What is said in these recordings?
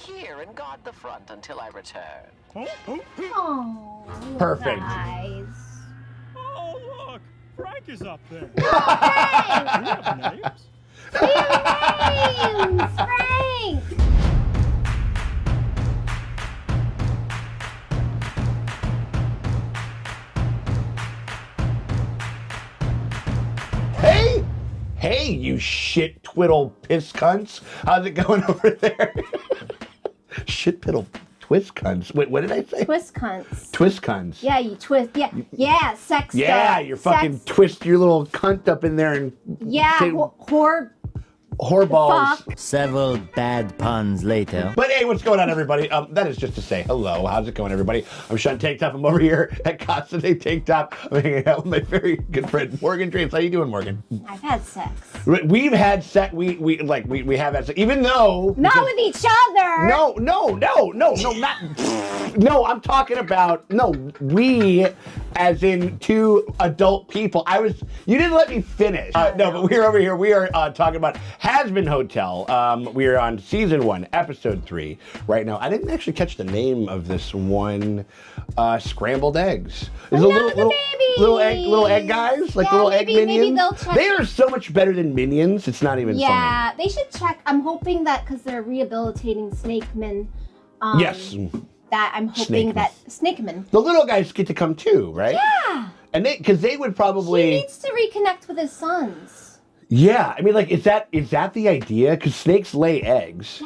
here and guard the front until I return. Oh, perfect. Guys. Oh, look! Frank is up there. Frank! Do you have names? We have names! Frank! Hey! Hey, you shit twiddle piss cunts. How's it going over there? Shit piddle twist cunts. Wait, what did I say? Twist cunts. Twist cunts. Yeah, you twist. Yeah, yeah, sex Yeah, stuff. you're fucking twist your little cunt up in there and Yeah, say whore balls. Fuck. Several bad puns later. But hey, what's going on, everybody? That is just to say hello. How's it going, everybody? I'm Sean Tank Top. I'm over here at Casa de Tank Top. I'm hanging out with my very good friend Morgan Trains. How you doing, Morgan? I've had sex. We've had sex. We have had sex, even though Not with each other. No, not. No, I'm talking about we, as in two adult people. You didn't let me finish. No, but we're over here. We are talking about Hazbin Hotel. We are on season 1, episode 3 right now. I didn't actually catch the name of this one. Scrambled eggs. There's a little egg guys, like little egg minions. Maybe they'll check. They are so much better than minions. It's not even funny. Yeah, they should check. I'm hoping that because they're rehabilitating snakemen. Yes. That I'm hoping that snakemen. The little guys get to come too, right? Yeah. And because they would probably. He needs to reconnect with his sons. Yeah, I mean, like, is that the idea? Because snakes lay eggs.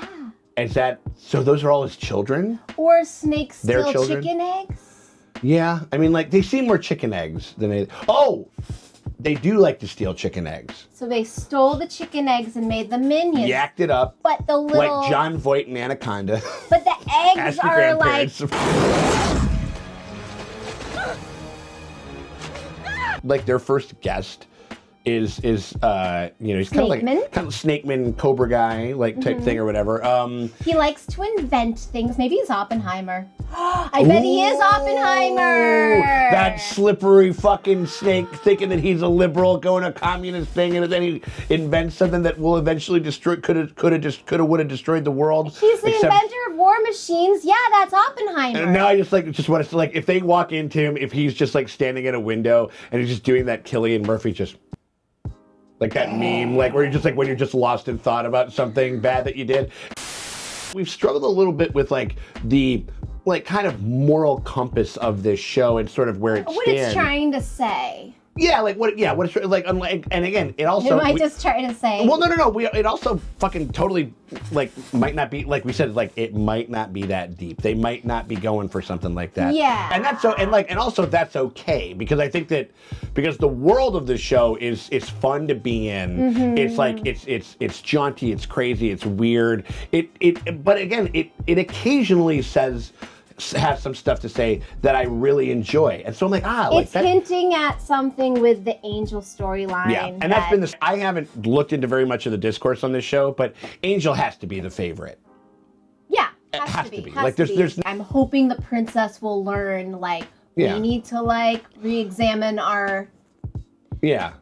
Yeah. So those are all his children? Or snakes Their steal children? chicken eggs? Yeah, I mean, like, they seem more chicken eggs than they. Oh, they do like to steal chicken eggs. So they stole the chicken eggs and made the minions. Yacked it up. But the little. Like John Voight and Anaconda. But the eggs Ask the are like. Like their first guest is he's kind of snakeman cobra guy type thing or whatever. He likes to invent things. Maybe he's Oppenheimer. I bet he is Oppenheimer. That slippery fucking snake thinking that he's a liberal going a communist thing, and then he invents something that will eventually destroy would have destroyed the world. He's the inventor of war machines. Yeah, that's Oppenheimer. And now I just want to if they walk into him, if he's just like standing at a window and he's just doing that Cillian Murphy just like that meme, like where you're just like when you're just lost in thought about something bad that you did. We've struggled a little bit with the kind of moral compass of this show and sort of where it stands. What it's trying to say. Yeah, what it's like, and again, it also. Am I just trying to say? Well, no. It also fucking totally might not be like we said. It might not be that deep. They might not be going for something like that. Yeah. And that's and also that's okay because I think that because the world of the show is fun to be in. Mm-hmm. It's like it's jaunty, it's crazy, it's weird. But again, it occasionally has some stuff to say that I really enjoy. And so I'm like, it's hinting at something with the Angel storyline. Yeah, and that's been I haven't looked into very much of the discourse on this show, but Angel has to be the favorite. Yeah, it has to be. There's I'm hoping the princess will learn, we need to, re-examine our... Yeah.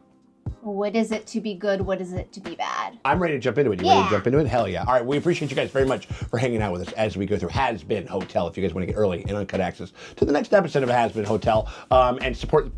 What is it to be good? What is it to be bad? I'm ready to jump into it. You ready to jump into it? Hell yeah. All right, we appreciate you guys very much for hanging out with us as we go through Hazbin Hotel. If you guys want to get early and uncut access to the next episode of Hazbin Hotel, and support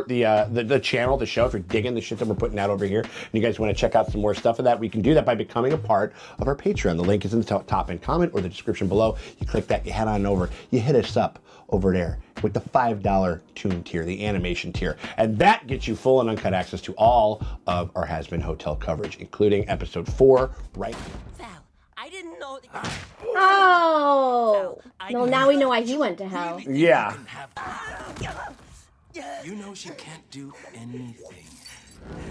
the channel, the show, if you're digging the shit that we're putting out over here, and you guys want to check out some more stuff of that, we can do that by becoming a part of our Patreon. The link is in the top and comment or the description below. You click that, you head on over, you hit us up over there with the $5 toon tier, the animation tier. And that gets you full and uncut access to all of our Hazbin Hotel coverage, including episode 4 right now. Val, I didn't know that... Oh! Well, now we know why he went to hell. Yeah. You know she can't do anything.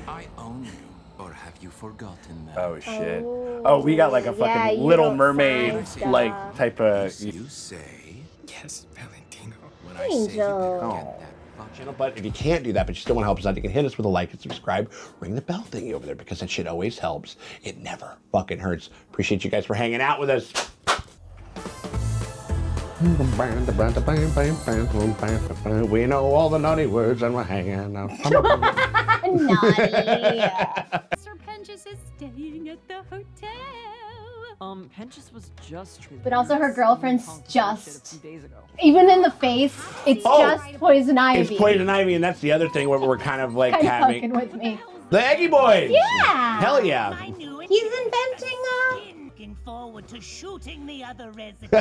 I own you. Or have you forgotten that? Oh, shit. Oh, we got a fucking Little Mermaid, type of... You say, yes, Valentino. When Angel. I say you better get that. But if you can't do that, but you still want to help us out, you can hit us with a like and subscribe. Ring the bell thingy over there because that shit always helps. It never fucking hurts. Appreciate you guys for hanging out with us. We know all the naughty words and we're hanging out. Naughty. Sir Penges is staying at the hotel. Penchus was just. But also her girlfriend's just. A few days ago. Even in the face, it's just poison ivy. It's poison ivy, and that's the other thing where we're kind of like Kinda having fucking with me. the Eggy Boys. Yeah. Hell yeah. He's inventing Looking forward to shooting the other residents.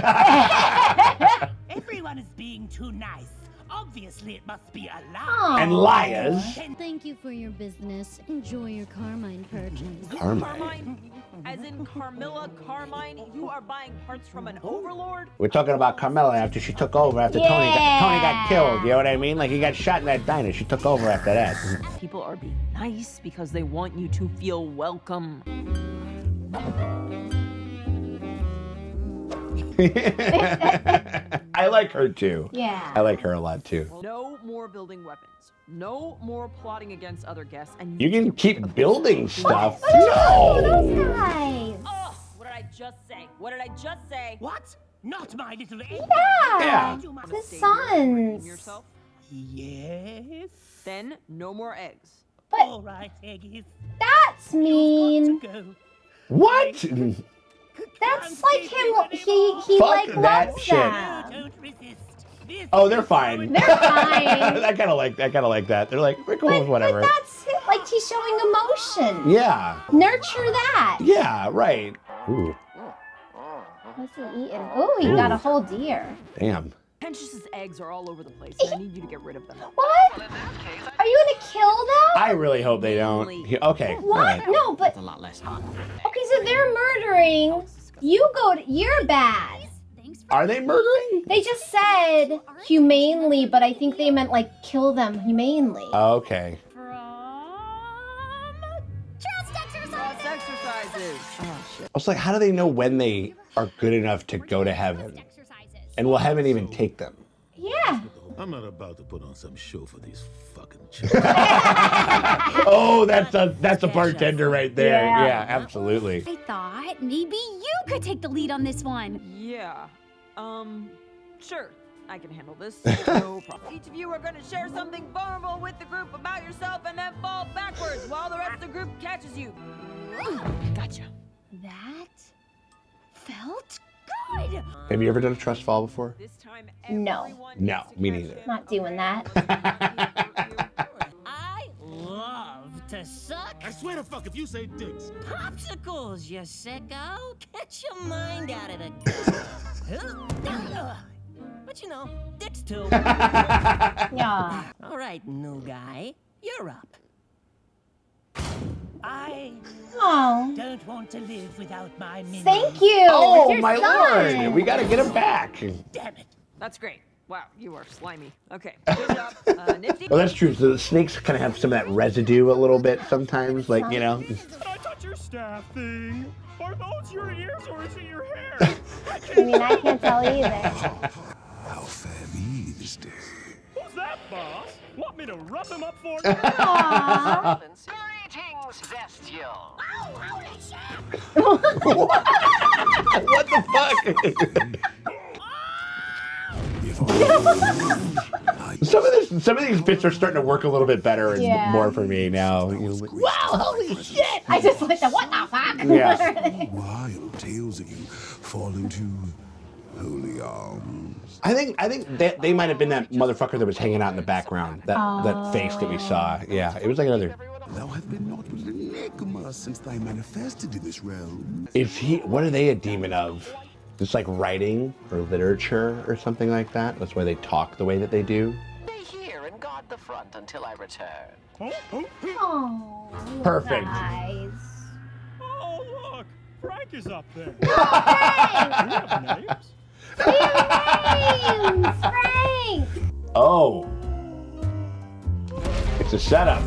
Everyone is being too nice. Obviously, it must be a lie. And liars. Thank you for your business. Enjoy your Carmine purchase. Carmine. As in Carmilla Carmine, you are buying parts from an overlord? We're talking about Carmella after she took over after Tony got killed. You know what I mean? Like he got shot in that diner. She took over after that. People are being nice because they want you to feel welcome. I like her too. Yeah. I like her a lot too. No more building weapons. No more plotting against other guests. And You can keep building stuff. Those No. guys. Oh, what did I just say? What did I just say? What? Not my little egg. Yeah. It's his sons. Yourself? Yes. Then no more eggs. But All right, eggies. that's mean. Go. What? That's like him. He Fuck like that loves shit. them. Don't resist. This Oh, they're fine. They're fine. I kind of like that. They're like, we're cool with whatever. But that's it. Like he's showing emotion. Yeah. Nurture that. Yeah, right. Ooh, What's he eating? Oh, he got a whole deer. damn. Penchus's eggs are all over the place, and I need you to get rid of them. What? Are you gonna kill them? I really hope they don't. Okay. all What? right. No, but A lot less hot. okay, so they're murdering. You're bad. Are they murdering? They just said humanely, but I think they meant like kill them humanely. Okay. Trust exercises. Trust exercises. Oh, shit. I was like, how do they know when they are good enough to go to heaven? And will heaven even take them? Yeah. I'm not about to put on some show for these fucking children. Oh, that's a bartender right there. Yeah. Yeah, absolutely. I thought maybe you could take the lead on this one. Yeah. Sure. I can handle this. No problem. Each of you are going to share something vulnerable with the group about yourself and then fall backwards while the rest of the group catches you. Gotcha. That felt good. Have you ever done a trust fall before? This time No. everyone No, needs to me catch neither. him. Not doing that. I love to suck I swear to fuck if you say dicks. popsicles, you sicko. Get your mind out of the But you know, dicks too. Yeah. All right, new guy, you're up. I Oh. don't want to live without my minion. Thank you. Oh, It's your my son. lord. We got to get him back. Damn it. That's great. Wow, you are slimy. Okay, good job. Nifty. Well, that's true. So the snakes kind of have some of that residue a little bit sometimes. Like, you know. Can I touch your staff thing? Are those your ears or is it your hair? I mean, I can't tell either. How fair me this day. Who's that, boss? Want me to rub them up for you? Aww. Greetings, Vestial. What the fuck? Some of these bits are starting to work a little bit better and Yeah. more for me now. You're like, wow, holy shit! I just like the what the fuck? Yeah. Wild tales of you fall into holy arms. I think that they might have been that motherfucker that was hanging out in the background. That face that we saw. Yeah, it was like another. Thou hast been naught but an enigma since thy manifested in this realm. Is he? What are they a demon of? Just like writing or literature or something like that. That's why they talk the way that they do. Stay here and guard the front until I return. Oh, Perfect. Guys. Oh, look! Frank is up there. Frank! You have names? Names! Frank! Oh, it's a setup.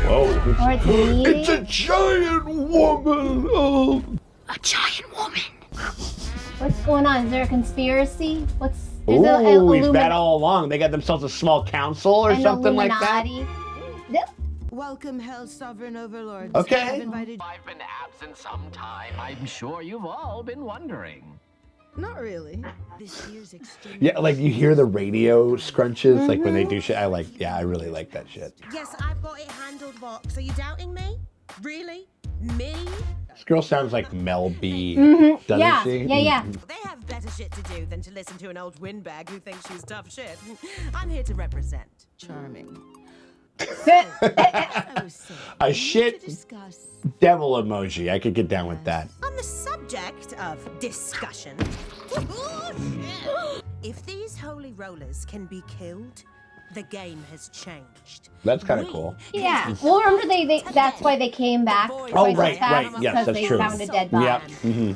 Whoa! Or it's me. It's a giant woman. Oh. A giant woman. What's going on? Is there a conspiracy? There's Ooh, a he's bad all along. They got themselves a small council or something like that. Yep. Welcome, Hell's Sovereign Overlords. Okay. I've invited... I've been absent some time. I'm sure you've all been wondering. Not really. This year's extreme... Yeah, like you hear the radio scrunches, like when they do shit. I really like that shit. Yes, I've got it handled, Vox. Are you doubting me? Really? Me? This girl sounds like Mel B, doesn't Yeah, she? yeah. They have better shit to do than to listen to an old windbag who thinks she's tough shit. I'm here to represent. Charming. A shit devil emoji. I could get down with that. On the subject of discussion, if these holy rollers can be killed, the game has changed. That's kind of cool. Yeah. Well, remember that's why they came back. Oh, right. Yes, that's they true. found a dead body. Yep. Mm-hmm.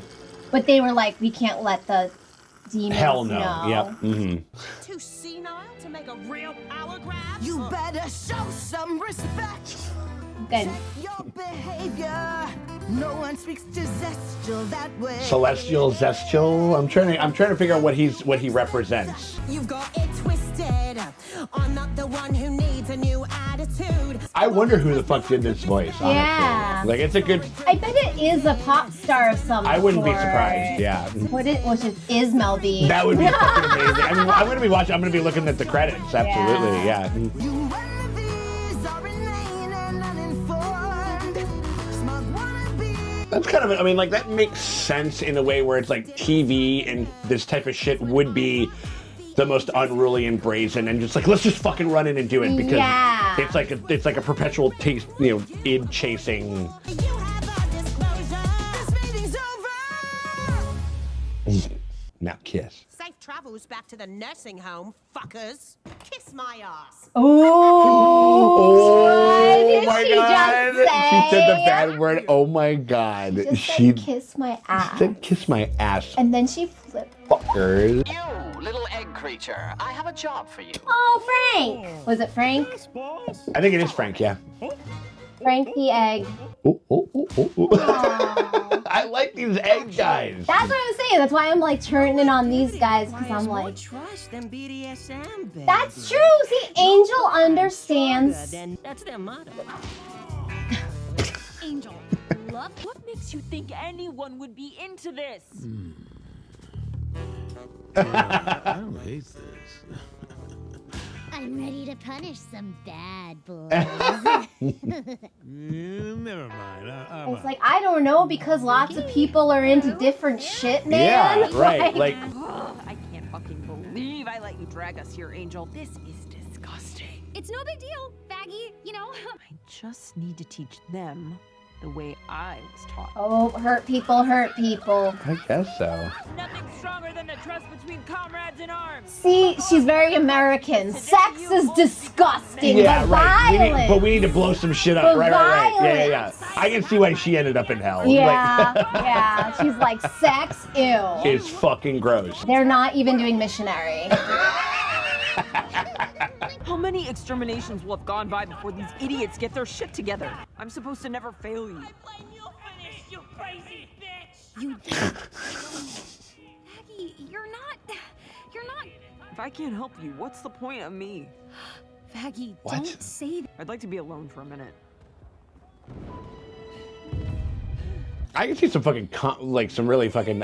But they were like, we can't let the demons Hell no. know. Yep. Mm-hmm. Too senile to make a real power grab? You better show some respect. Good. Your behavior. No one speaks to Zestial that way. Celestial, Zestial. I'm trying to figure out what he represents. You've got it twisted. I'm not the one who needs a new attitude. I wonder who the fuck did this voice, honestly. Yeah. Like, it's a good... I bet it is a pop star of some I wouldn't be sort. surprised, yeah. What it was just is Mel B. That would be fucking amazing. I mean, I'm gonna be looking at the credits, absolutely, yeah. That's kind of, I mean, like, that makes sense in a way where it's like TV and this type of shit would be the most unruly and brazen, and just like, let's just fucking run in and do it, because it's like a perpetual taste, id chasing. Now kiss. Safe travels back to the nursing home, fuckers. Kiss my ass. Oh my god! She said the bad word. Oh my god! She said, kiss my ass. She said, kiss my ass. And then she flipped. Fuckers. You, little egg creature. I have a job for you. Oh, Frank. Was it Frank? I think it is Frank. Yeah. Frank the egg. I like these egg guys. That's what I was saying. That's why I'm like turning on these guys, because I'm like, Trust them BDSM, baby. that's true. See, Angel understands. Then that's their motto. Angel, love. What makes you think anyone would be into this? I don't hate this. I'm ready to punish some bad boys. Never mind. It's like, I don't know, because lots of people are into different shit, man. Yeah, right. Like, I can't fucking believe I let you drag us here, Angel. This is disgusting. It's no big deal, Baggy, you know. I just need to teach them the way I was taught. Oh, hurt people hurt people. I guess so. Nothing stronger than the trust between comrades in arms. See, she's very American. Sex is disgusting, Yeah, but right. violent. We need to blow some shit up. But Right. Yeah. violent. I can see why she ended up in hell. Yeah, yeah. She's like, sex, ew. It's fucking gross. They're not even doing missionary. How many exterminations will have gone by before these idiots get their shit together? I'm supposed to never fail you. I blame you for this, you crazy bitch! You Baggy, you're not. If I can't help you, what's the point of me? Baggy, What? don't say that. I'd like to be alone for a minute. I can see some fucking some really fucking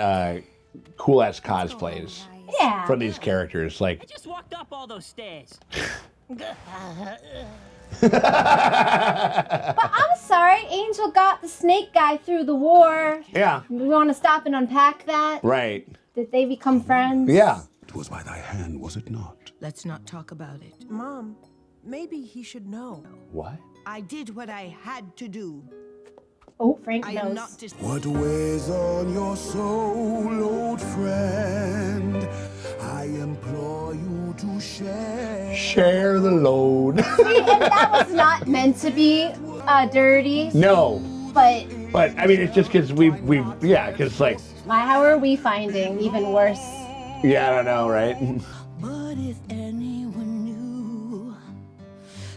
cool ass cosplays Yeah. from these characters. I Like, just walked up all those stairs. But I'm sorry, Angel got the snake guy through the war. yeah, We want to stop and unpack that? right. Did they become friends? Yeah. It was by thy hand, was it not? Let's not talk about it. Mom, maybe he should know. What? I did what I had to do. Oh, Frank I knows. am not just. What weighs on your soul, old friend? I implore you to share. Share the load. See, and that was not meant to be dirty, No. but But I mean, it's just because because like, how are we finding even worse? yeah, I don't know, right? But if anyone knew,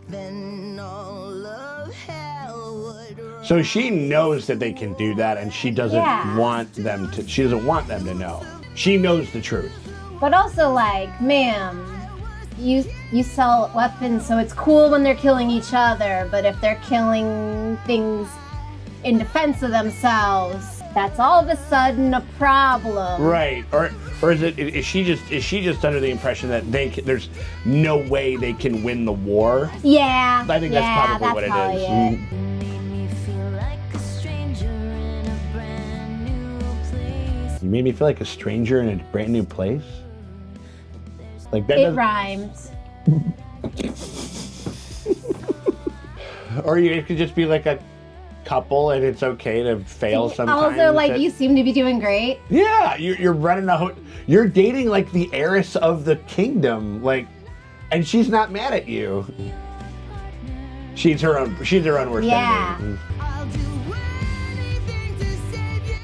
then all of hell would. So she knows that they can do that, and she doesn't Yeah. want them to. She doesn't want them to know. She knows the truth. But also, like, ma'am, you sell weapons, so it's cool when they're killing each other, but if they're killing things in defense of themselves, that's all of a sudden a problem. Right. Or is she just under the impression that there's no way they can win the war? Yeah. I think that's probably what it is. probably it. Made me feel like a stranger in a You made me feel like a stranger in a brand new place. Like that. It rhymes. Or you could just be like a couple, and it's okay to fail sometimes. Also, like, you seem to be doing great. Yeah, you're running you're dating like the heiress of the kingdom, like, and she's not mad at you. She's her own worst enemy. Yeah.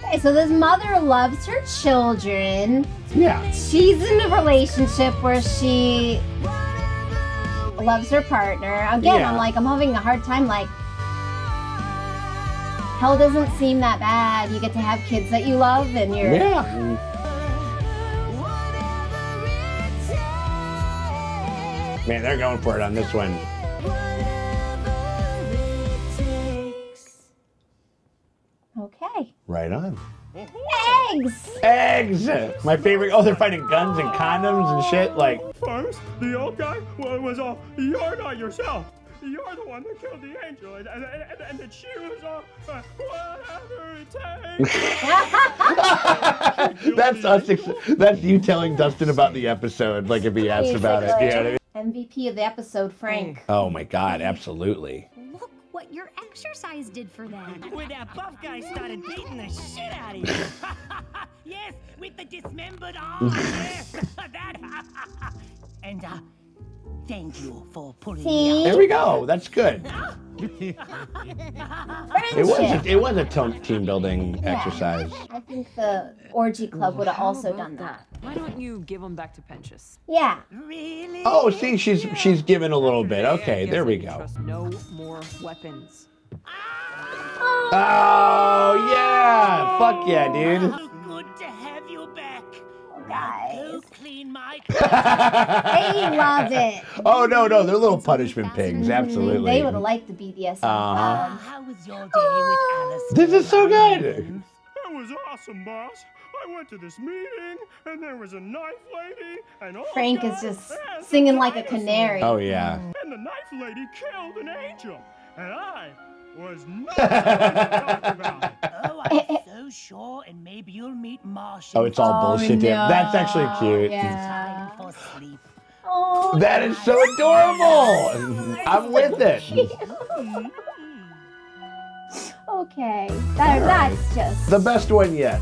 Okay, so this mother loves her children. Yeah. She's in a relationship where she loves her partner. Again, Yeah. I'm having a hard time, like, hell doesn't seem that bad. You get to have kids that you love, and you're... Yeah. Man, they're going for it on this one. Okay. Right on. Eggs! Eggs! My favorite. Oh, they're fighting guns and condoms and shit. Like, First, the old guy was all, "You're not yourself. You're the one that killed the angel," and then she was all, "Whatever it takes." that's us. That's you telling Dustin about the episode. Like if he asked about it. You know what I mean? MVP of the episode, Frank. Oh my God! Absolutely. Look what your exercise did for them. When that buff guy started beating the shit out of you. Yes, with the dismembered arm. Yes, that. And thank you for pulling me out. There we go. That's good. It was a team building exercise. I think the orgy club would have also done that. Why don't you give them back to Pentious? Yeah. Really? Oh, see, she's given a little bit. Okay, there we go. Trust no more weapons. Oh yeah! Fuck yeah, dude. So good to have you back. Guys. Go clean my. They love it. Oh no, they're little punishment pigs. Absolutely. They would have liked the BDSM club. How was your day with Alastor? This is so good. It was awesome, boss. I went to this meeting, and there was a knife lady, and all Frank is just singing like a canary. Oh yeah. And the knife lady killed an angel, and I was not going to talk about it. Oh, I'm so sure, and maybe you'll meet Marshall. Oh, it's all bullshit. Dude. no. That's actually cute. Yeah. Time for sleep. Oh, That is so adorable. I'm with it. Okay. That's just... The best one yet.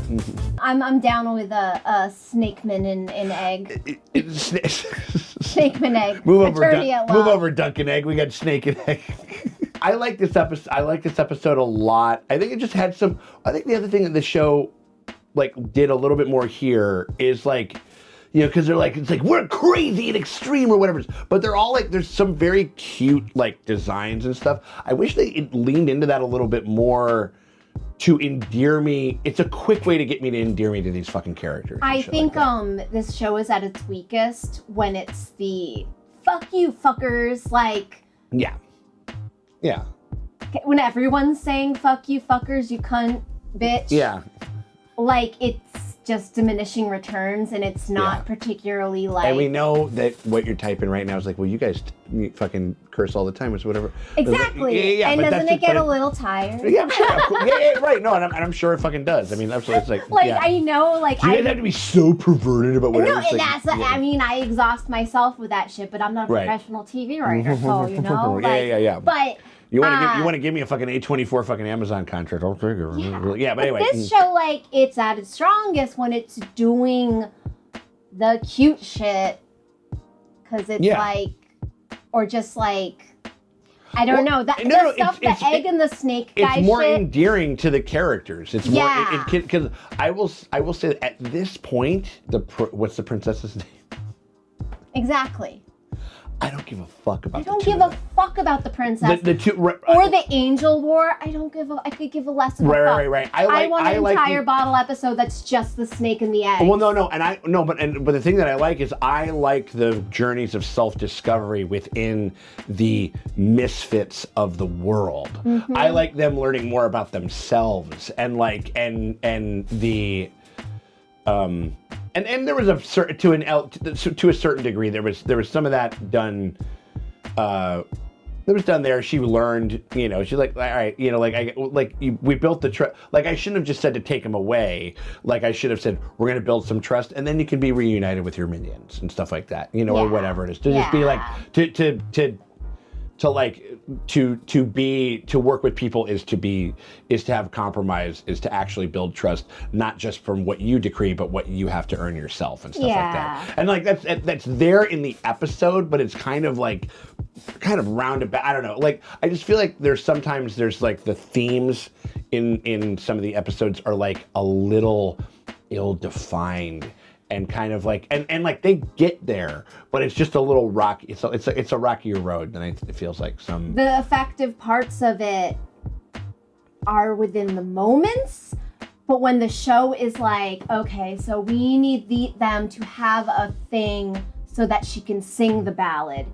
I'm down with a snakeman and egg. Snakeman egg. Move over, Attorney at law. Dunkin' Egg. We got Snake and Egg. I like this episode a lot. I think it just had some. I think the other thing that the show like did a little bit more here is like, you know, because they're like, it's like we're crazy and extreme or whatever. But they're all like, there's some very cute like designs and stuff. I wish they leaned into that a little bit more to endear me. It's a quick way to get me to endear me to these fucking characters. I think this show is at its weakest when it's the fuck you fuckers, like Yeah. when everyone's saying fuck you fuckers, you cunt bitch. Yeah. Like it's just diminishing returns, and it's not particularly like. And we know that what you're typing right now is like, well, you guys fucking curse all the time, or whatever. Exactly. Yeah, and but doesn't that's it get just- a little tired? Yeah, I'm sure. Of course. Yeah, right. No, and I'm sure it fucking does. I mean, absolutely. It's like, Like yeah. I know, like Do you guys have to be so perverted about whatever? No, It's and like, that's. yeah. I mean, I exhaust myself with that shit, but I'm not a Right. professional TV writer, so you know. Yeah, Like, yeah. But You want to give me a fucking A24 fucking Amazon contract? I'll take it. Yeah, but anyway. this show, like, it's at its strongest when it's doing the cute shit, because it's like, or just like, I don't know that the stuff, the egg and the snake guy. It's more shit. endearing to the characters. It's more Yeah. because I will say that at this point, what's the princess's name? Exactly. I don't give a fuck about. I don't give a fuck about the princess. The two, or the angel war. I don't give a. I could give a less of a fuck. Right. I want an entire bottle episode that's just the snake and the egg. Well, no, but the thing that I like is I like the journeys of self-discovery within the misfits of the world. Mm-hmm. I like them learning more about themselves and like and the. And there was to a certain degree there was some of that done. There It was done there. She learned, you know, she's like, all right, you know, we built the trust. Like, I shouldn't have just said to take him away. Like, I should have said, we're going to build some trust, and then you can be reunited with your minions and stuff like that, you know, or whatever it is. To just be like, to work with people is to have compromise, is to actually build trust, not just from what you decree, but what you have to earn yourself and stuff like that. And like that's there in the episode, but it's kind of roundabout. I don't know. Like, I just feel like there's like the themes in some of the episodes are like a little ill-defined. And kind of like, and like they get there, but it's just a little rocky. It's a rockier road than it feels like some. The effective parts of it are within the moments, but when the show is like, okay, so we need them to have a thing so that she can sing the ballad.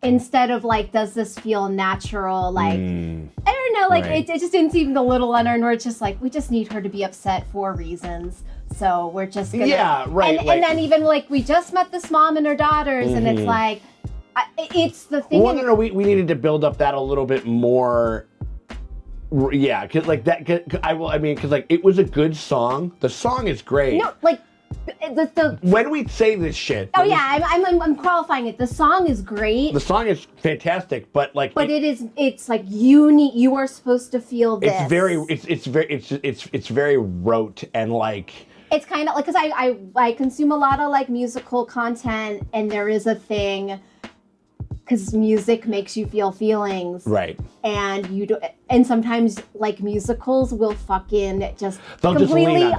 Instead of like, does this feel natural? Like, I don't know, like it just didn't seem a little unearned where it's just like, we just need her to be upset for reasons. So we're just gonna... Yeah, right. And then even like, we just met this mom and her daughters and it's like, it's the thing... Well, no, we needed to build up that a little bit more. Yeah, because like that, because like it was a good song. The song is great. No, like... when we say this shit. Oh yeah, I'm qualifying it. The song is great. The song is fantastic, but like. But it's like you are supposed to feel this. It's very rote and like. It's kind of like, because I consume a lot of like musical content, and there is a thing, because music makes you feel feelings, right? And you do, and sometimes like musicals will fucking just completely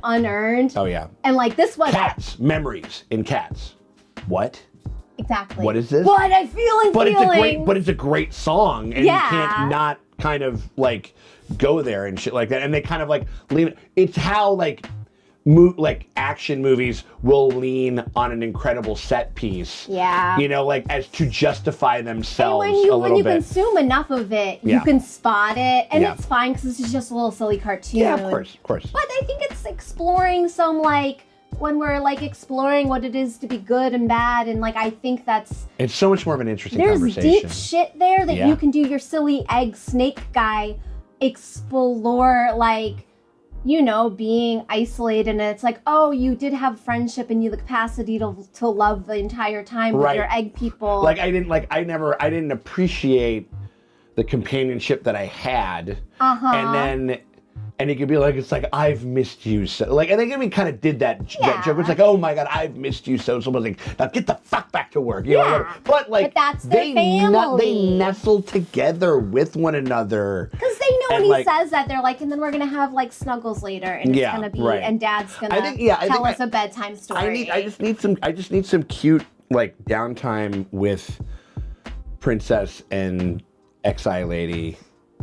unearned. Oh yeah. And like this one, Cats, memories in Cats. What? Exactly. What is this? What I feel But it's a great song, and you can't not kind of like go there and shit like that. And they kind of like lean. It's how like. Like action movies will lean on an incredible set piece, you know, like as to justify themselves a little bit. When you consume enough of it, you can spot it, and it's fine because this is just a little silly cartoon. Yeah, of course. But I think it's exploring some like when we're like exploring what it is to be good and bad, and like I think it's so much more of an interesting conversation. There's deep shit there that you can do your silly egg snake guy explore, like. You know, being isolated, and it's like, oh, you did have friendship and you the capacity to love the entire time with your egg people. Like I didn't appreciate the companionship that I had, and you could be like, it's like, I've missed you so. Like, and I think we kind of did that joke. It's like, oh my God, I've missed you so. Someone's like, now get the fuck back to work. You know? But like, that's their family. They nestle together with one another. Because they know when he says that, they're like, and then we're going to have like snuggles later. And it's going to be, and Dad's going to tell us a bedtime story. I just need some cute, like, downtime with Princess and Exile Lady.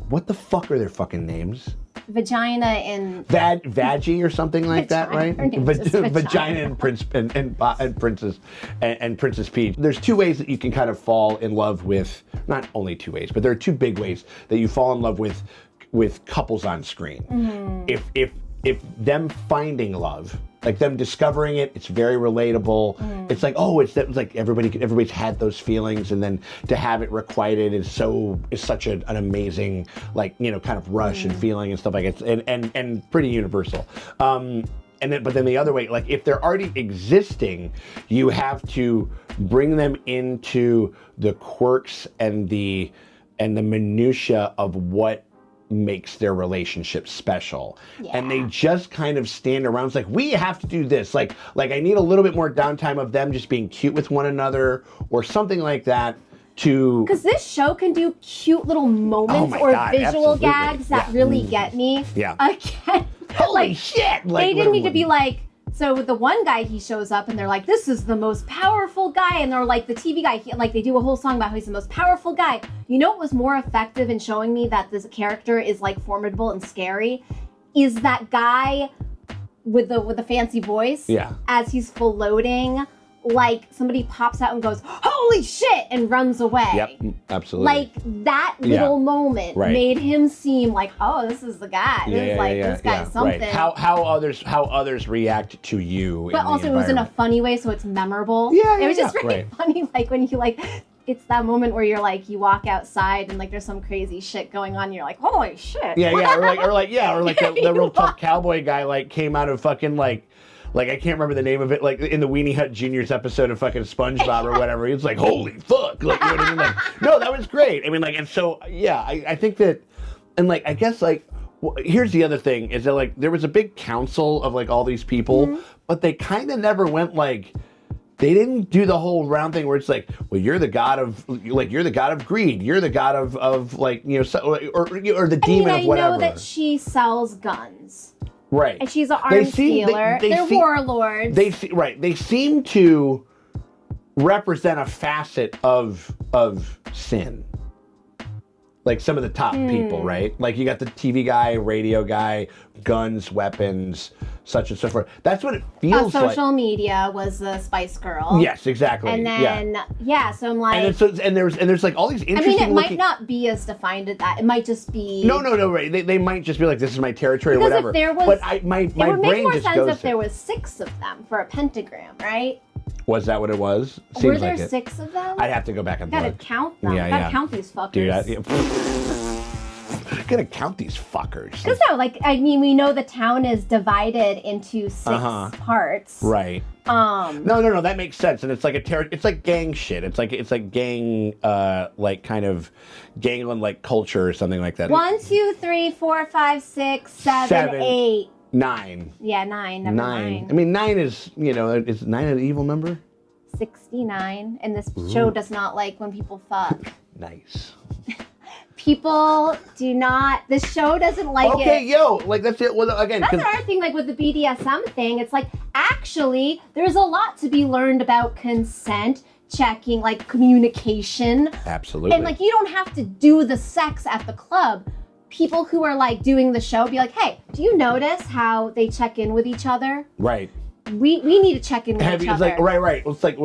What the fuck are their fucking names? Vagina and Vaggie or something like that, right? Vagina and Princess and Princess Peach. There's two ways that you can kind of fall in love with. Not only two ways, but there are two big ways that you fall in love with couples on screen. If them finding love, like them discovering it, it's very relatable. It's like, oh, it's like everybody's had those feelings, and then to have it requited is such an amazing, like, you know, kind of rush and feeling and stuff like it, and pretty universal. But then the other way, like if they're already existing, you have to bring them into the quirks and the minutia of what makes their relationship special. And they just kind of stand around. It's like, we have to do this. Like I need a little bit more downtime of them just being cute with one another or something like that. Because this show can do cute little moments visual gags that really get me. Again, holy shit! Like, they didn't need to be like. So with the one guy, he shows up and they're like, this is the most powerful guy. And they're like, the TV guy, they do a whole song about how he's the most powerful guy. You know what was more effective in showing me that this character is like formidable and scary? Is that guy with the fancy voice. As he's floating, like somebody pops out and goes, holy shit, and runs away. Yep, absolutely. Like that little moment made him seem like, oh, this is the guy. This guy's something. Right. How others react to you. But also it was in a funny way, so it's memorable. It was just really funny, like when he it's that moment where you're like, you walk outside and like there's some crazy shit going on. And you're like, holy shit. Yeah, or like the real tough cowboy guy like came out of fucking like I can't remember the name of it, like in the Weenie Hut Juniors episode of fucking SpongeBob or whatever. He's like, holy fuck, like, you know what I mean? Like, no, that was great. I mean, like, and so yeah, I think that, and like, I guess like, here's the other thing is that like there was a big council of like all these people, but they kind of never went like. They didn't do the whole round thing where it's like, well, you're the god of greed, you're the god of like, you know, or the demon of whatever. I know that she sells guns, right? And she's an arms dealer. They're warlords. They seem to represent a facet of sin. Like some of the top people, right? Like you got the TV guy, radio guy, guns, weapons, such and so forth. That's what it feels like. Social media was the Spice Girl. Yes, exactly. And then so I'm like, and there's like all these interesting. I mean, it might not be as defined as that. It might just be. No, right? They might just be like, this is my territory or whatever. If there was, but my it would make brain more just sense goes if there was 6 of them for a pentagram, right? Was that what it was? Seems Were there like it. 6 of them? I'd have to go back and gotta look. count them. Gotta count these fuckers. Dude, gotta count these fuckers. Because no, like I mean, we know the town is divided into 6 parts. Right. No. That makes sense, and it's like it's like gang shit. It's like gang, like kind of gangland like culture or something like that. 1, 2, 3, 4, 5, 6, 7, 8. 9. Yeah, 9. Number 9. I mean, 9 is, you know, is 9 an evil number? 69. And this show does not like when people fuck. Nice. People do not. The show doesn't like it. Okay, yo, like that's it. Well, again, that's another thing. Like with the BDSM thing, it's like actually there's a lot to be learned about consent, checking, like communication. Absolutely. And like you don't have to do the sex at the club. People who are like doing the show be like, hey, do you notice how they check in with each other? Right. We need to check in with each other. Like, right. It's like,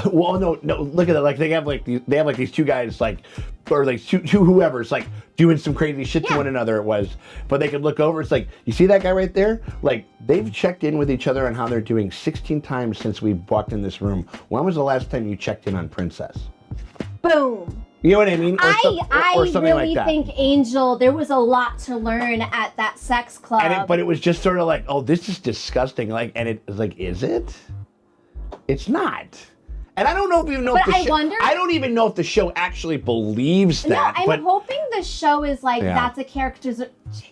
well, no. Look at that. Like they have like these 2 guys like, or like two whoever's like doing some crazy shit to one another. It was, but they could look over. It's like, you see that guy right there? Like they've checked in with each other on how they're doing 16 times since we walked in this room. When was the last time you checked in on Princess? Boom. You know what I mean? I something really like that. think Angel, there was a lot to learn at that sex club. But it was just sort of like, oh, this is disgusting. Like, and it's like, is it? It's not. And I don't know if you know. I don't even know if the show actually believes that. No, I'm hoping the show is like that's a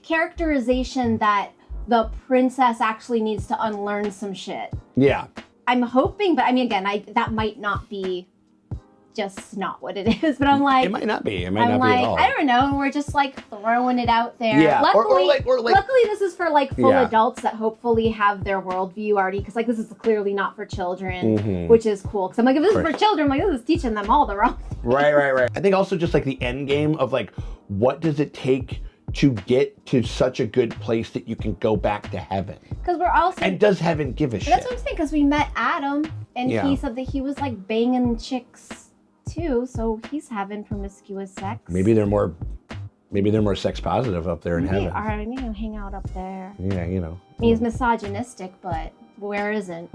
characterization that the princess actually needs to unlearn some shit. Yeah. I'm hoping, but I mean, again, that might not be. Just not what it is, but I'm like, it might not be. It might not be at all. I don't know. We're just like throwing it out there. Yeah. Luckily, or like, luckily this is for like full adults that hopefully have their worldview already. Because like this is clearly not for children, which is cool. Because I'm like, if this is for children, I'm like, this is teaching them all the wrong things. Right. I think also just like the end game of like, what does it take to get to such a good place that you can go back to heaven? Because we're also and does heaven give a shit? That's what I'm saying. Because we met Adam, and he said that he was like banging chicks too, so he's having promiscuous sex. Maybe they're more sex positive up there in heaven. I need to hang out up there. Yeah, you know. I mean, he's misogynistic, but where isn't?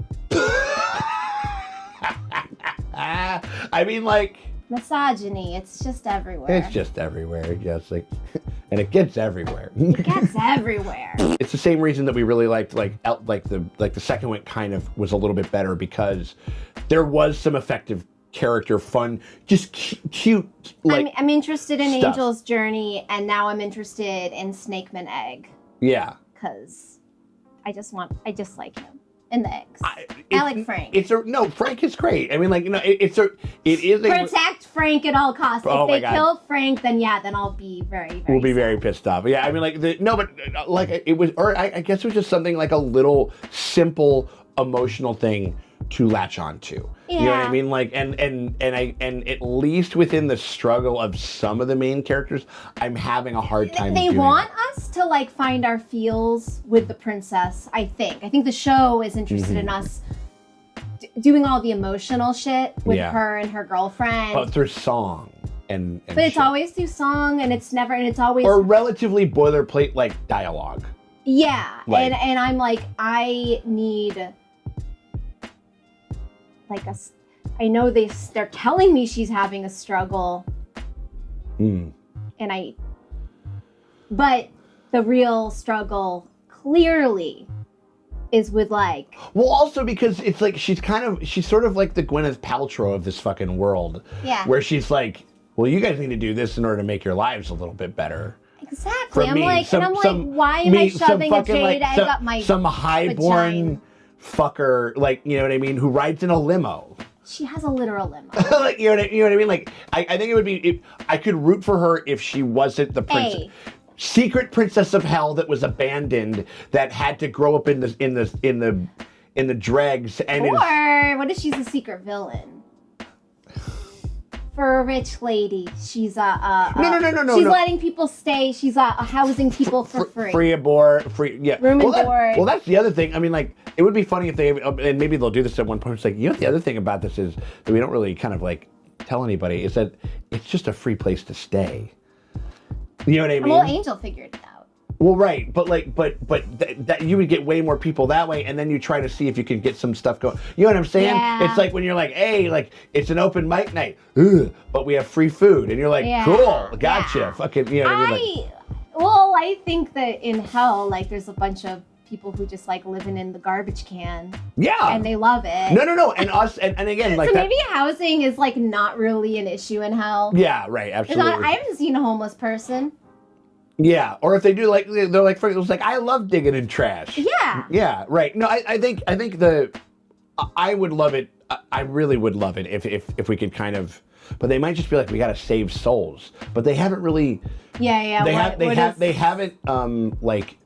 I mean, like misogyny. It's just everywhere. It's just everywhere. Yes, like, and it gets everywhere. It gets everywhere. It's the same reason that we really liked the second one kind of was a little bit better because there was some effective character, fun, just cute. Like, I'm interested in stuff. Angel's journey, and now I'm interested in Snakeman Egg. Yeah. Because I just like him and the eggs. I like Frank. Frank is great. I mean, like, you know, it is protect Frank at all costs. If they kill Frank, then I'll be very, very. We'll be very pissed off. Yeah, I mean, like it was, or I guess it was just something like a little simple emotional thing to latch on to. Yeah. You know what I mean? Like, and at least within the struggle of some of the main characters, I'm having a hard time. They want us to like find our feels with the princess. I think the show is interested in us doing all the emotional shit with her and her girlfriend. But through song and but it's always through song, and it's always or relatively boilerplate like dialogue. Yeah, like, and I'm like, I need like I know they're telling me she's having a struggle. But the real struggle clearly is with like. Well, also because it's like she's sort of like the Gwyneth Paltrow of this fucking world. Yeah. Where she's like, well, you guys need to do this in order to make your lives a little bit better. Exactly. I'm like, why am I shoving a jade egg up my some highborn vagina? Fucker, like, you know what I mean, who rides in a limo. She has a literal limo. Like, you know what I mean? Like, I think it would be, I could root for her if she wasn't the princess. Secret princess of hell that was abandoned, that had to grow up in the dregs, and what if she's a secret villain? For a rich lady, she's no. She's letting people stay. She's housing people for free. Room and board. Well, that's the other thing. I mean, like, it would be funny if they, and maybe they'll do this at one point. It's like, you know, the other thing about this is that we don't really kind of like tell anybody is that it's just a free place to stay. You know what I mean? Well, Angel figured it out. Well, right, but that you would get way more people that way, and then you try to see if you can get some stuff going. You know what I'm saying? Yeah. It's like when you're like, hey, like, it's an open mic night, but we have free food, and you're like, cool, gotcha, fucking, you know what I mean? I think that in hell, like, there's a bunch of people who just like living in the garbage can. Yeah. And they love it. No, and us, and again, like, so maybe housing is like not really an issue in hell. Yeah, right, absolutely. I haven't seen a homeless person. Yeah, or if they do, like, they're like, it was like, I love digging in trash. Yeah. Yeah, right. No, I think I would love it. I really would love it if we could kind of, but they might just be like, we got to save souls, but they haven't really. Yeah. They haven't like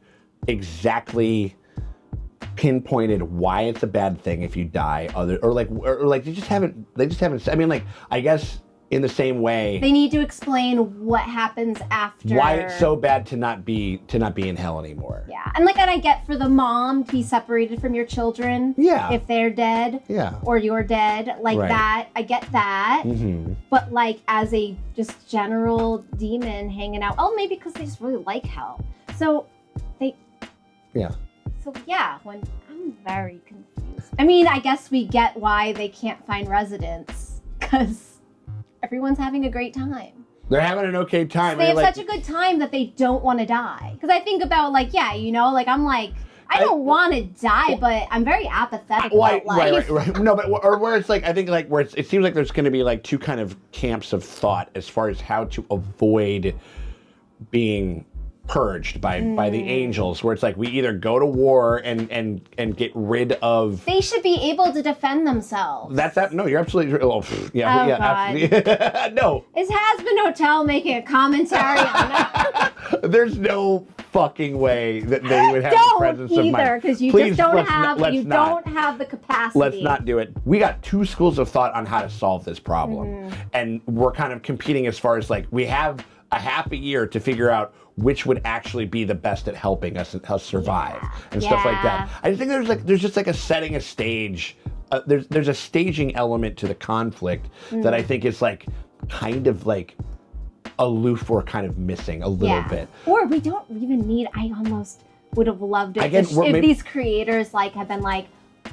exactly pinpointed why it's a bad thing if you die, or they just haven't. I mean, like, I guess. In the same way, they need to explain what happens after. Why it's so bad to not be in hell anymore. Yeah, and I get for the mom to be separated from your children. Yeah. If they're dead. Yeah. Or you're dead, like right. that. I get that. Mm-hmm. But like as a just general demon hanging out. Oh, maybe because they just really like hell. So they. Yeah. So yeah, when I'm very confused. I mean, I guess we get why they can't find residents because. Everyone's having a great time. They're having an okay time. They have such a good time that they don't want to die. Because I think about I don't want to die, but I'm very apathetic about life. Right. No, but where it's like, I think like where it seems like there's going to be like two kind of camps of thought as far as how to avoid being purged by the angels, where it's like we either go to war and get rid of. They should be able to defend themselves. No, you're absolutely. God. Absolutely. No. Is Hazbin Hotel making a commentary on that? There's no fucking way that they would have the presence of mind. Don't either, because you just don't have the capacity. Let's not do it. We got two schools of thought on how to solve this problem, and we're kind of competing as far as like we have a half a year to figure out which would actually be the best at helping us survive and stuff like that. I think there's just like a setting a stage. There's a staging element to the conflict that I think is like kind of like aloof or kind of missing a little bit. Or we don't even need. I almost would have loved it if these creators like had been like,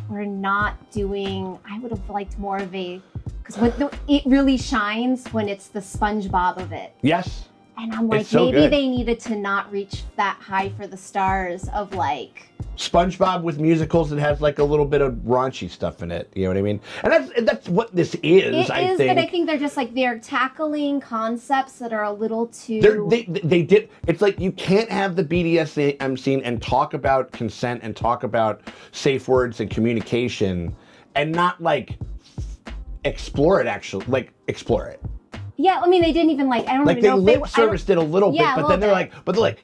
we're not doing. I would have liked more of a because it really shines when it's the SpongeBob of it. Yes. And I'm like, maybe they needed to not reach that high for the stars of like SpongeBob with musicals that has like a little bit of raunchy stuff in it. You know what I mean? And that's what this is. I think. But I think they're just like they're tackling concepts that are a little too. They did. It's like you can't have the BDSM scene and talk about consent and talk about safe words and communication and not like explore it. Actually, like explore it. Yeah, I mean, they didn't even like. I don't like even know they if lip serviced it a little bit, but then they're like,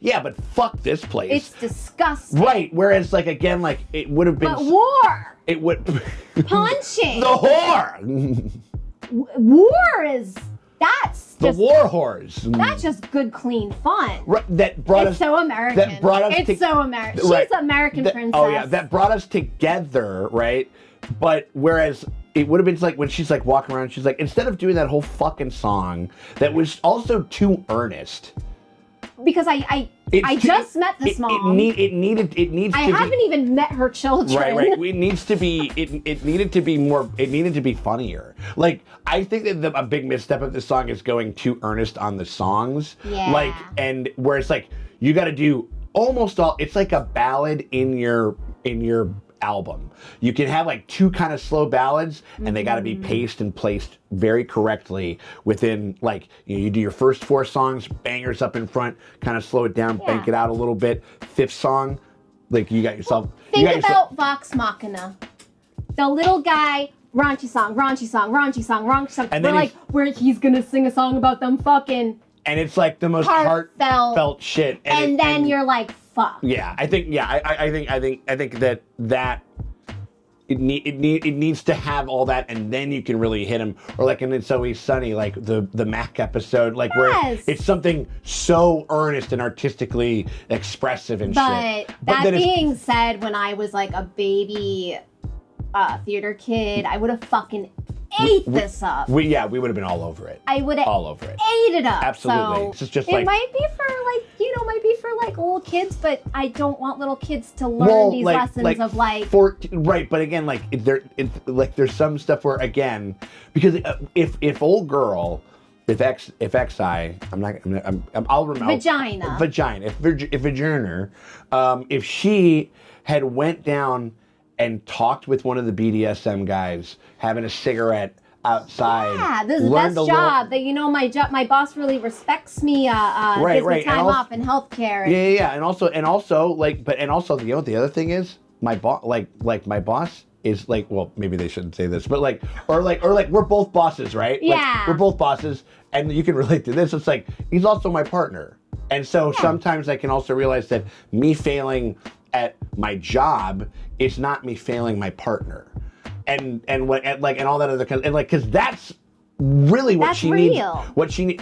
yeah, but fuck this place. It's disgusting. Right. Whereas, like again, like it would have been. But war. It would. Punching. The whore. War is. That's the just, war whores. That's just good, clean fun. Right, that brought us. It's so American. That brought us. It's so American. She's American princess. Oh yeah, that brought us together, right? But whereas. It would have been like when she's like walking around, she's like, instead of doing that whole fucking song that was also too earnest. because I just met this mom. It needs to be. I haven't even met her children. Right. It needs to be. It needed to be more. It needed to be funnier. Like I think that a big misstep of this song is going too earnest on the songs. Yeah. Like and where it's like you got to do almost all. It's like a ballad in your album. You can have like two kind of slow ballads, and they got to be paced and placed very correctly within like you do your first 4 songs, bangers up in front, kind of slow it down, bank it out a little bit. 5th song, like you got yourself. Think about Vox Machina, the little guy. Raunchy song, raunchy song, raunchy song, raunchy song. And we're then like, where he's gonna sing a song about them fucking. And it's like the most heartfelt shit. And then you're like, fuck. Yeah, I think that it needs to have all that, and then you can really hit him. Or like in It's Always Sunny, like the Mac episode, like where it's something so earnest and artistically expressive and shit. But that being said, when I was like a baby theater kid, I would have fucking ate this up. We would have been all over it. I would have all over it. Ate it up. Absolutely. So it's just it like might be for like little kids, but I don't want little kids to learn these lessons of like. Right, but again, like there's some stuff where again, because if old girl. If XI, I'll remember. Vagina. If Vagina, if she had went down and talked with one of the BDSM guys, having a cigarette outside. Yeah, this is the best job. That my boss really respects me. Gives me time off and healthcare. Yeah, and also the other thing is my boss, like my boss. Is like, well, maybe they shouldn't say this, but like we're both bosses, right? Yeah. Like, we're both bosses, and you can relate to this. It's like, he's also my partner. And so sometimes I can also realize that me failing at my job is not me failing my partner. And all that other kind of, and like, cause that's really what she needs.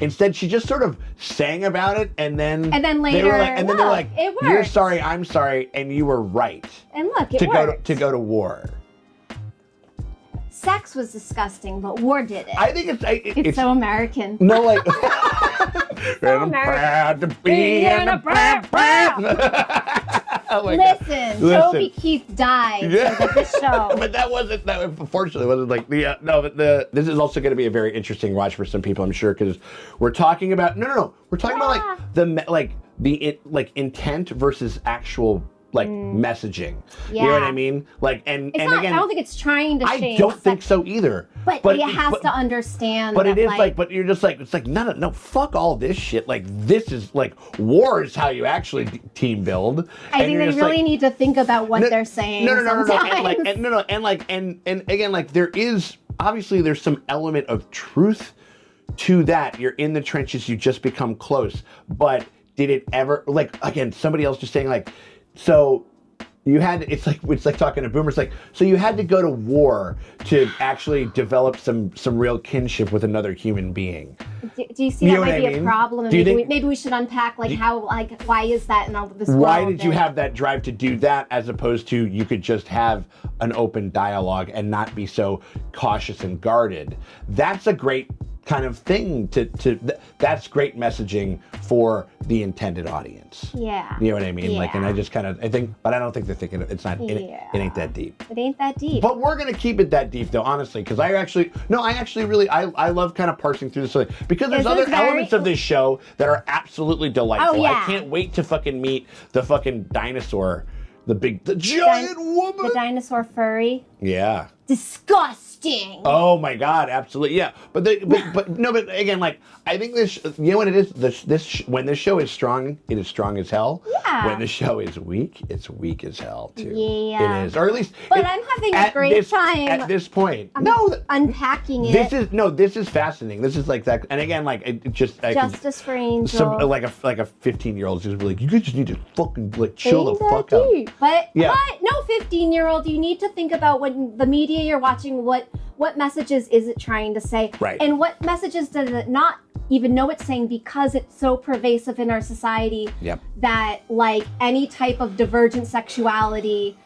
Instead, she just sort of sang about it, and then later, they're like, it works. You're sorry, I'm sorry, and you were right. And look, it worked. To go to war. Sex was disgusting, but war did it. I think it's so American. No, like. So I'm proud to be in a Oh Listen, Toby Keith died for this show. But unfortunately, wasn't like this is also going to be a very interesting watch for some people, I'm sure, because we're talking about we're talking about like the intent versus actual messaging. Yeah. You know what I mean? Like again, I don't think it's trying to shame. I don't think so either. But it has to understand. But it is but you're just like, it's like, no, fuck all this shit. Like, this is like, war is how you actually team build. I think they really need to think about what they're saying. No. And again, like, there is obviously there's some element of truth to that. You're in the trenches, you just become close. But did it ever, like, again, somebody else just saying like, so you had, it's like talking to boomers, like, so you had to go to war to actually develop some real kinship with another human being. Do you see that might be a problem? Maybe we should unpack why is that in all this world? Why did you have that drive to do that as opposed to you could just have an open dialogue and not be so cautious and guarded? That's a great kind of thing that's great messaging for the intended audience. Yeah. You know what I mean? Yeah. Like, and I think, but I don't think they're thinking it ain't that deep. It ain't that deep. But we're gonna keep it that deep though, honestly, because I love kind of parsing through this because there's other elements of this show that are absolutely delightful. Oh, yeah. I can't wait to fucking meet the fucking dinosaur, the giant woman. The dinosaur furry. Yeah. Disgusting. Oh my God, absolutely, yeah. But again, like, I think this, you know what it is? When this show is strong, it is strong as hell. Yeah. When the show is weak, it's weak as hell too. Yeah. It is, or at least. But I'm having a great time at this point. Unpacking it. This is fascinating. This is like that, and again, like Justice for Angel. Like a 15-year-old just be like, you just need to fucking like chill the fuck out. But no 15-year-old, you need to think about when the media you're watching, what messages is it trying to say? Right. And what messages does it not even know it's saying, because it's so pervasive in our society that like any type of divergent sexuality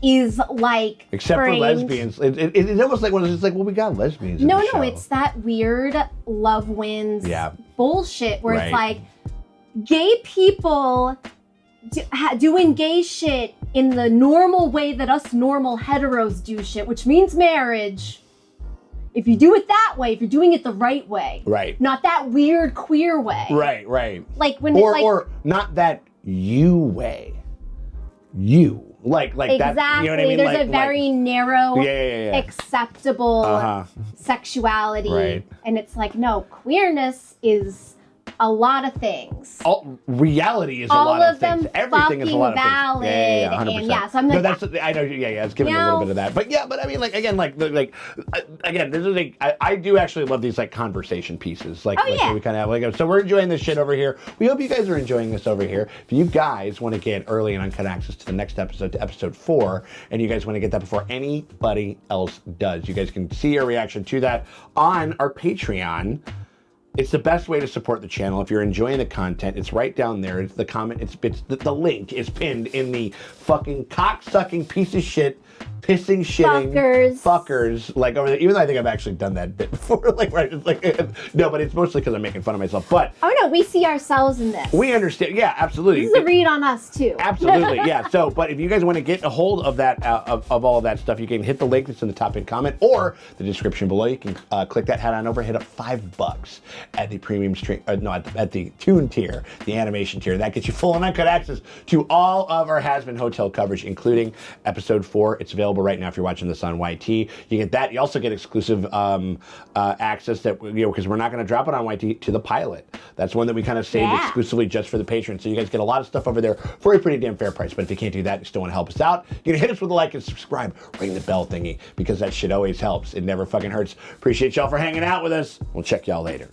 is like except for lesbians. It's almost like it's like, well, we got lesbians. No, it's that weird love wins bullshit where it's like, gay people doing gay shit in the normal way that us normal heteros do shit, which means marriage. If you do it that way, if you're doing it the right way, right, not that weird queer way, right, like when or not that you way, like exactly. that. You know what I mean? There's a very narrow, acceptable sexuality, right. And it's like, no, queerness is a lot of things. Reality is a lot of things. Everything is a lot of valid, things. Yeah, 100%. And yeah, so I'm like, no, that's I know. Yeah, it's giving a little bit of that. But yeah, but I mean, like again, again, this is I do actually love these like conversation pieces. Like we kind of have like so we're enjoying this shit over here. We hope you guys are enjoying this over here. If you guys want to get early and uncut access to the next episode, to episode 4, and you guys want to get that before anybody else does, you guys can see our reaction to that on our Patreon. It's the best way to support the channel. If you're enjoying the content, it's right down there. It's the comment. It's the link is pinned in the fucking cock-sucking piece of shit, pissing, shitting fuckers. Like over there. Even though I think I've actually done that bit before. Like right, it's like no, but it's mostly because I'm making fun of myself. But oh no, we see ourselves in this. We understand. Yeah, absolutely. This is a read on us too. Absolutely, yeah. So, but if you guys want to get a hold of that, of all of that stuff, you can hit the link that's in the top pinned comment or the description below. You can click that, head on over, hit up $5 at the premium stream. No, at the Toon tier, the animation tier. That gets you full and uncut access to all of our Hazbin Hotel coverage, including episode 4. It's available right now if you're watching this on YT. You get that. You also get exclusive access that because we're not going to drop it on YT to the pilot. That's one that we kind of saved exclusively just for the patrons. So you guys get a lot of stuff over there for a pretty damn fair price. But if you can't do that, you still want to help us out, you can hit us with a like and subscribe, ring the bell thingy, because that shit always helps. It never fucking hurts. Appreciate y'all for hanging out with us. We'll check y'all later.